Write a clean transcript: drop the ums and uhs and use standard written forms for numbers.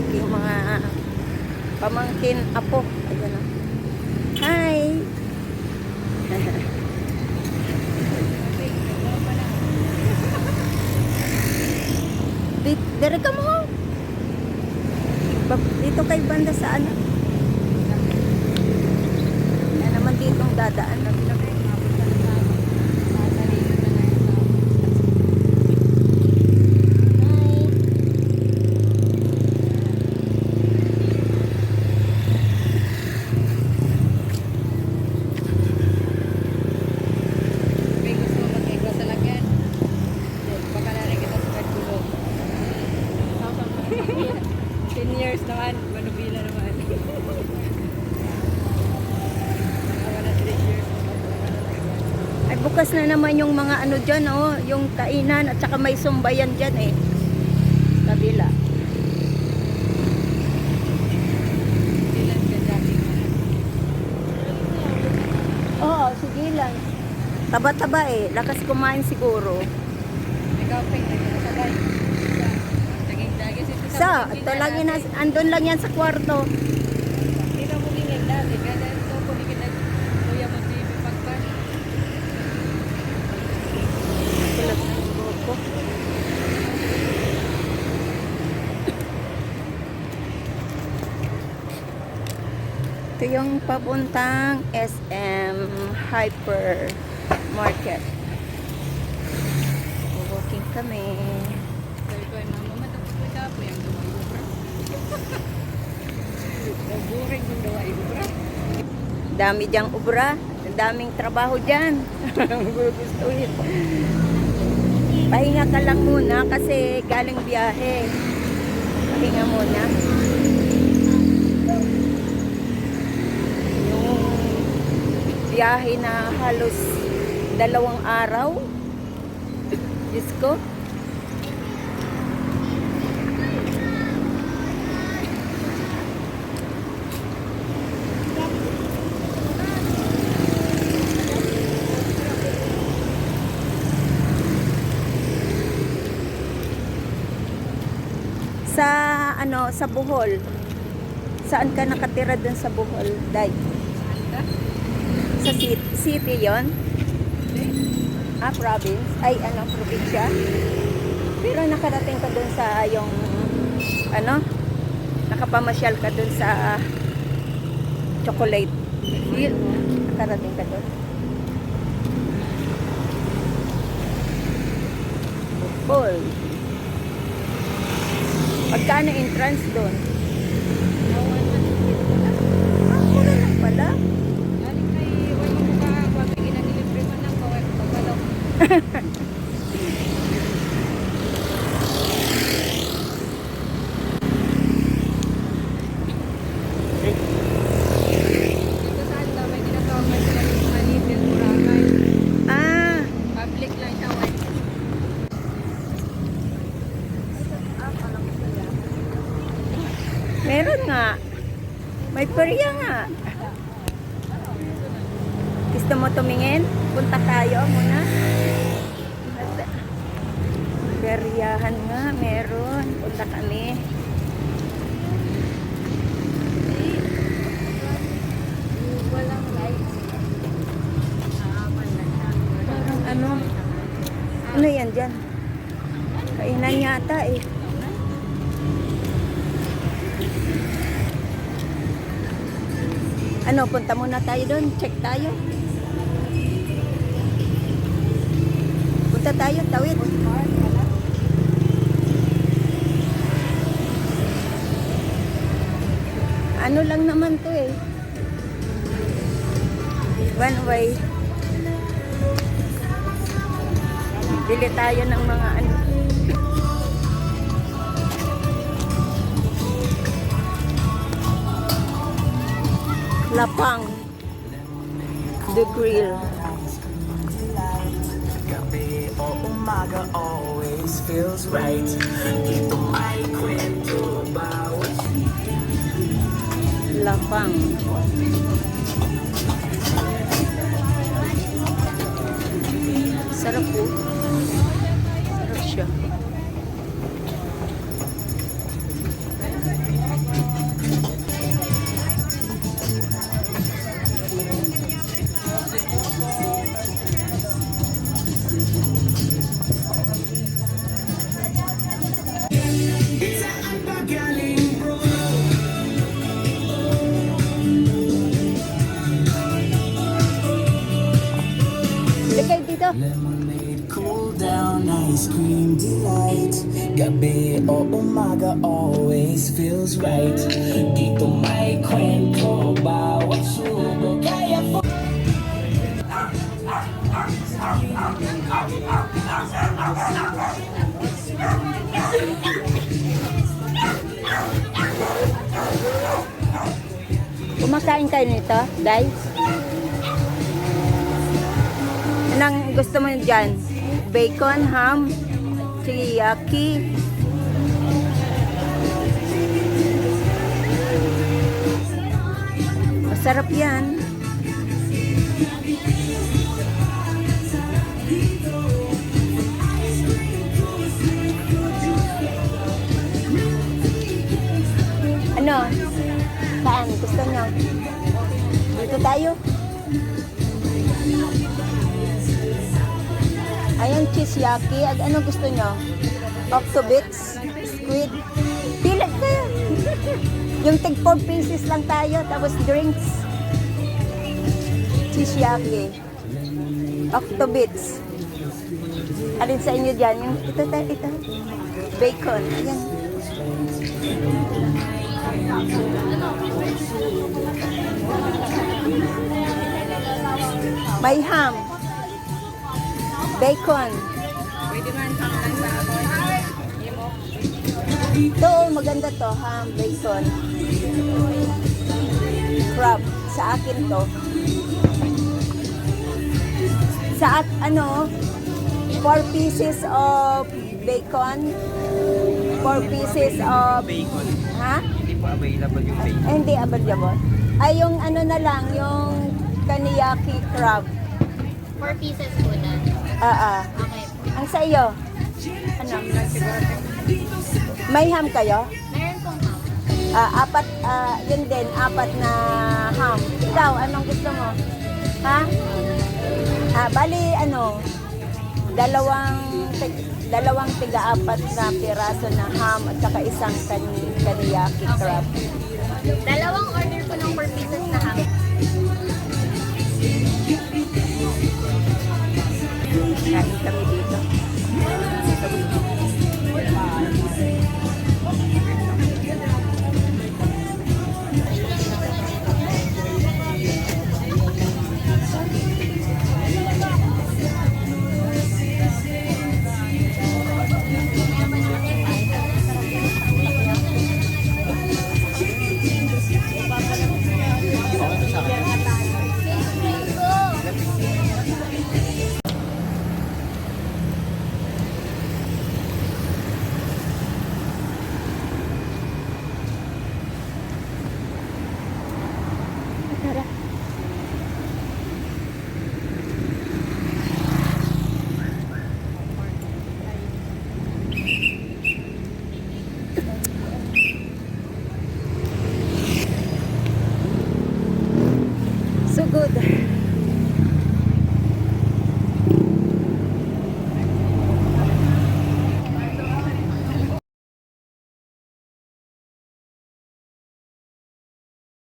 aking mga pamangkin apo. Ayan o. Hi! Dire ka mo. Dito kay banda sa ano. Yan naman ditong dadaan. Years naman, manubila naman. Ay, bukas na naman yung mga ano dyan, oh, yung kainan at saka may sumbayan dyan eh. Kabila. Oo, sige lang. Taba-taba eh. Lakas kumain siguro. Ikaw pa yung sabay. Ito lang yan, andun lang yan sa kwarto. Hindi na mulingin dati. Kaya ito po ni Kuya mo TV pagpan. Kulat na yung buhok ko. Ito yung papuntang SM Hyper Market. Walking kami. Sabi ko ay mama, matapos ko siya po yung gawa ubra. Naburing kung gawa ubra. Dami diyang ubra. Daming trabaho dyan. Gugustuhin. Pahinga ka lang muna kasi galing biyahe. Pahinga muna. Yung biyahe na halos 2 araw. Diyos ko. Sa ano, sa Bohol. Saan ka nakatira dun sa Bohol, Day? Sa city 'yon? Province? Ay, ano, probinsya? Pero nakarating ka dun sa yung ano? Nakapamasyal ka dun sa chocolate hill. Nakarating ka dun. Bohol. Magkano entrance doon? Mura lang pala. Galing kay Wala mo ka, wag ginanilibre mo ng kaway ko pagkalaw. Dito saan daw may ginagawa sila ng mga Little Boracay. Public lang siya, wait. Meron nga. May perya nga. Gusto mo tumingin? Punta tayo muna. Peryahan nga, meron. Punta kami. Walang light. Parang ano? Ano yan dyan? Kainan yata eh. Ano, punta muna tayo doon. Check tayo. Punta tayo, tawid. Ano lang naman to eh. One way. Bili tayo ng mga ano. Lapang. The grill. Gabi o umaga always feels right. Dito may kwento bawat Lapang. Sarap po. Sarap siya. gabi o umaga always feels right. Dito may kwento, bawat subo kaya po. Kumakain kayo nito, Day? Anong gusto mo dyan? Bacon, ham, teriyaki. Masarap yan. Ano? Saan? Gusto nyo? Dito tayo. Ayan, cheese yaki. Ano gusto nyo? Octobits? Squid? Pila kayo. Yung tig 4 pieces lang tayo. Tapos drinks. Cheese yaki. Octobits. Alin sa inyo dyan? Yung ito. Bacon. Ayan. May ham. Bacon. Pwede man ham lang sa ako. Imo. Ito, maganda to. Ham, bacon. Crab. Sa akin to. Sa ano, 4 pieces of bacon. 4 pieces of... Bacon. Ha? Hindi po available yung bacon. Eh, hindi available. Ay, yung ano na lang, yung kaniyaki crab. 4 pieces po na. Okay. Ang sa iyo? Ano? May ham kayo? Meron pong ham. Apat, yun din, 4 na ham. Ikaw, anong gusto mo? Ha? Bali, ano, dalawang tiga-4 na piraso na ham at saka isang kaniyaki crab. Dalawang order po ng 4 pieces na ham. Kain kami dito.